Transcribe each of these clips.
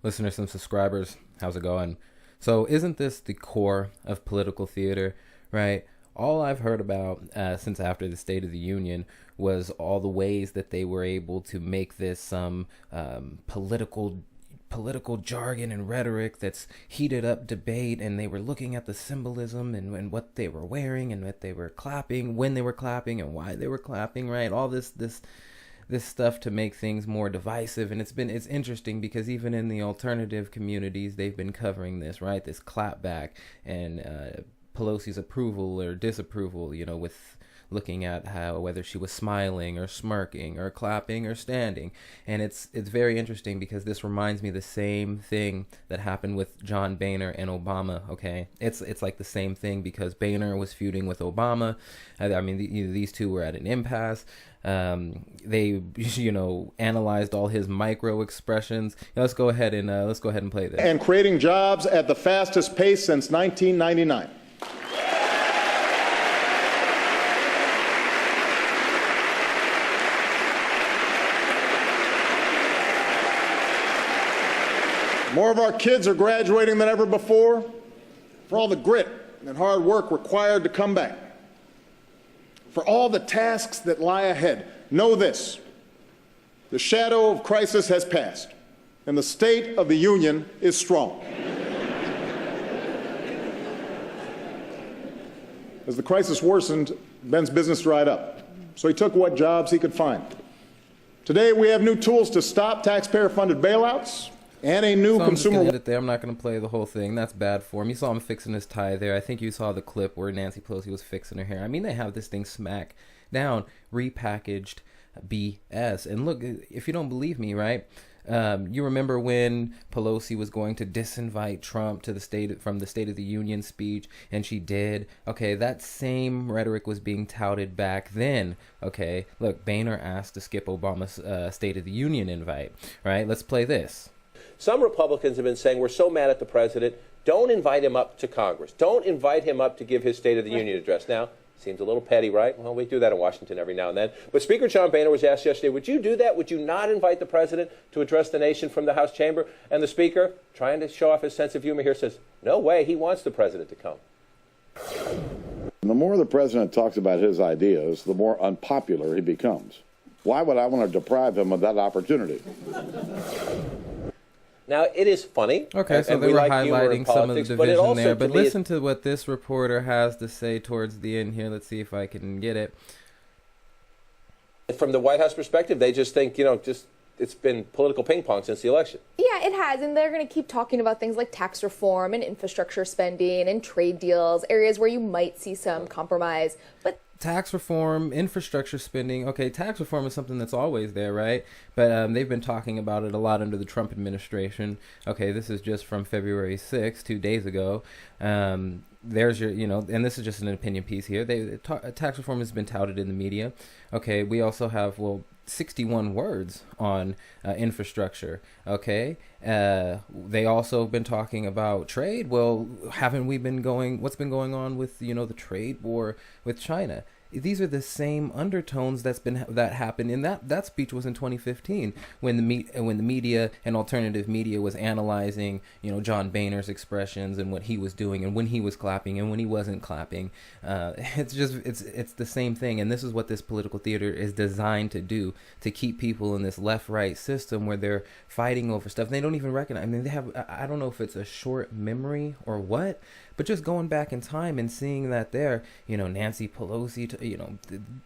listeners and subscribers. How's it going? So isn't this the core of political theater, right? All I've heard about since after the State of the Union was all the ways that they were able to make this some political jargon and rhetoric that's heated up debate, and they were looking at the symbolism and what they were wearing and what they were clapping, when they were clapping and why they were clapping, right? All this stuff to make things more divisive. And it's interesting because even in the alternative communities, they've been covering this, right? This clapback and Pelosi's approval or disapproval, with looking at how whether she was smiling or smirking or clapping or standing. And it's very interesting because this reminds me the same thing that happened with John Boehner and Obama. Okay, it's like the same thing because Boehner was feuding with Obama. I mean, these two were at an impasse. They analyzed all his micro expressions. Let's go ahead and play this. And creating jobs at the fastest pace since 1999. More of our kids are graduating than ever before for all the grit and hard work required to come back. For all the tasks that lie ahead, know this: the shadow of crisis has passed, and the State of the Union is strong. As the crisis worsened, Ben's business dried up, so he took what jobs he could find. Today, we have new tools to stop taxpayer-funded bailouts and a new consumer. I'm just gonna there. I'm not going to play the whole thing. That's bad for him. You saw him fixing his tie there. I think you saw the clip where Nancy Pelosi was fixing her hair. I mean, they have this thing smack down, repackaged BS. And look, if you don't believe me, right? You remember when Pelosi was going to disinvite Trump to from the State of the Union speech, and she did. Okay, that same rhetoric was being touted back then. Okay, look, Boehner asked to skip Obama's State of the Union invite. Right? Let's play this. Some Republicans have been saying, we're so mad at the president, don't invite him up to Congress. Don't invite him up to give his State of the Union address. Now, seems a little petty, right? Well, we do that in Washington every now and then. But Speaker John Boehner was asked yesterday, would you do that? Would you not invite the president to address the nation from the House chamber? And the Speaker, trying to show off his sense of humor here, says, no way, he wants the president to come. The more the president talks about his ideas, the more unpopular he becomes. Why would I want to deprive him of that opportunity? Now, it is funny. Okay, so they were highlighting some of the division there. But listen to what this reporter has to say towards the end here. Let's see if I can get it. From the White House perspective, they just think, it's been political ping pong since the election. Yeah, it has. And they're going to keep talking about things like tax reform and infrastructure spending and trade deals, areas where you might see some compromise. But tax reform, infrastructure spending. Okay, tax reform is something that's always there, right? But they've been talking about it a lot under the Trump administration. Okay, this is just from February 6th, 2 days ago. There's your, and this is just an opinion piece here. Tax reform has been touted in the media. Okay, we also have, 61 words on infrastructure. Okay, they also been talking about trade. Well, what's been going on with the trade war with China? These are the same undertones that happened in that speech was in 2015 when the media and alternative media was analyzing John Boehner's expressions and what he was doing and when he was clapping and when he wasn't clapping. It's the same thing, and this is what this political theater is designed to do, to keep people in this left-right system where they're fighting over stuff they don't even recognize. I mean, they have, I don't know if it's a short memory or what, but just going back in time and seeing that there, Nancy Pelosi,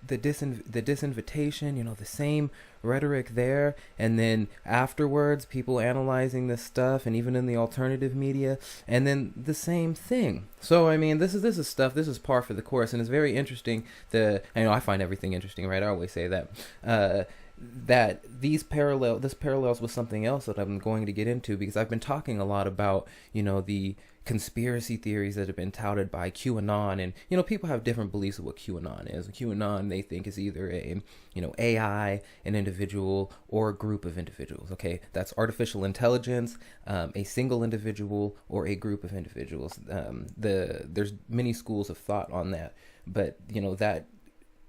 the disinvitation, the same rhetoric there, and then afterwards people analyzing this stuff, and even in the alternative media, and then the same thing. So I mean, this is stuff. This is par for the course, and it's very interesting. I find everything interesting, right? I always say that. That this parallels with something else that I'm going to get into, because I've been talking a lot about the conspiracy theories that have been touted by QAnon, and people have different beliefs of what QAnon is. QAnon, they think, is either a AI, an individual, or a group of individuals. Okay, that's artificial intelligence, a single individual, or a group of individuals. There's many schools of thought on that, but that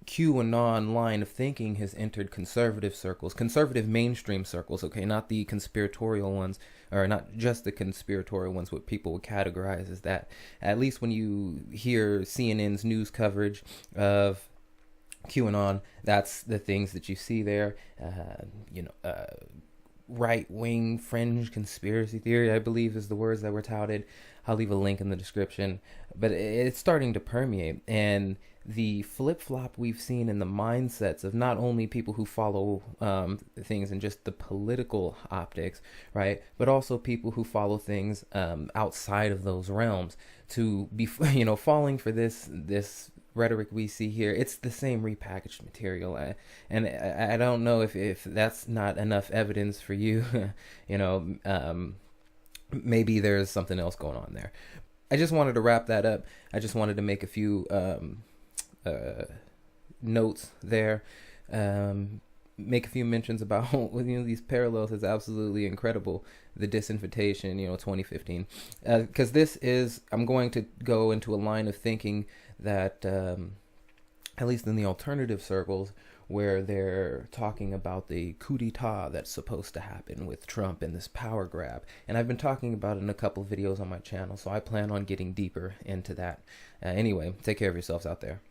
QAnon line of thinking has entered conservative circles, conservative mainstream circles, okay, not the conspiratorial ones, or not just the conspiratorial ones, what people would categorize as that. At least when you hear CNN's news coverage of QAnon, that's the things that you see there. Right-wing fringe conspiracy theory, I believe, is the words that were touted. I'll leave a link in the description. But it's starting to permeate, and the flip-flop we've seen in the mindsets of not only people who follow things in just the political optics, right, but also people who follow things outside of those realms, to be, falling for this rhetoric we see here. It's the same repackaged material, and I don't know if that's not enough evidence for you. Maybe there's something else going on there. I just wanted to wrap that up. I just wanted to make a few notes there, make a few mentions about these parallels. Is absolutely incredible. The disinvitation, 2015, because I'm going to go into a line of thinking that at least in the alternative circles, where they're talking about the coup d'etat that's supposed to happen with Trump and this power grab. And I've been talking about it in a couple of videos on my channel, so I plan on getting deeper into that. Anyway, take care of yourselves out there.